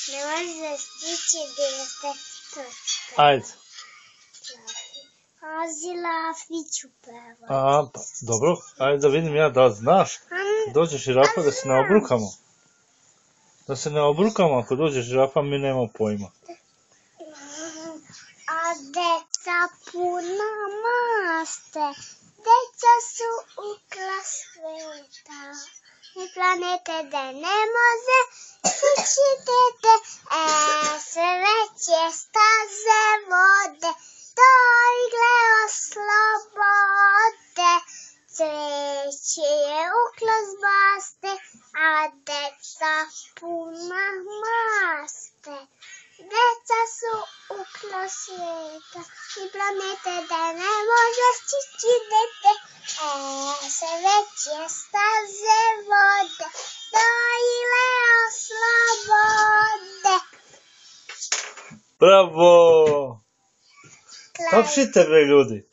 Ne može stići dijete. Ajde. Azi Lafiću peva. Pa, dobro, ajde da vidim ja da li znaš. Dođe žirafa da se ne obrukamo. Da se ne obrukamo, ako dođe žirafa mi nemamo pojma. A deca puna maste, deca su ukla sveta. I planete da ne može stići dete, sve veće staze vode, do igle oslobode. Cveće je uklo s baste, a deca puna maste. Deca su uklo sveta i planete da ne može stići dete, sve veće staze vode, do igle oslobode. Bravo! Tapšite bre ljudi!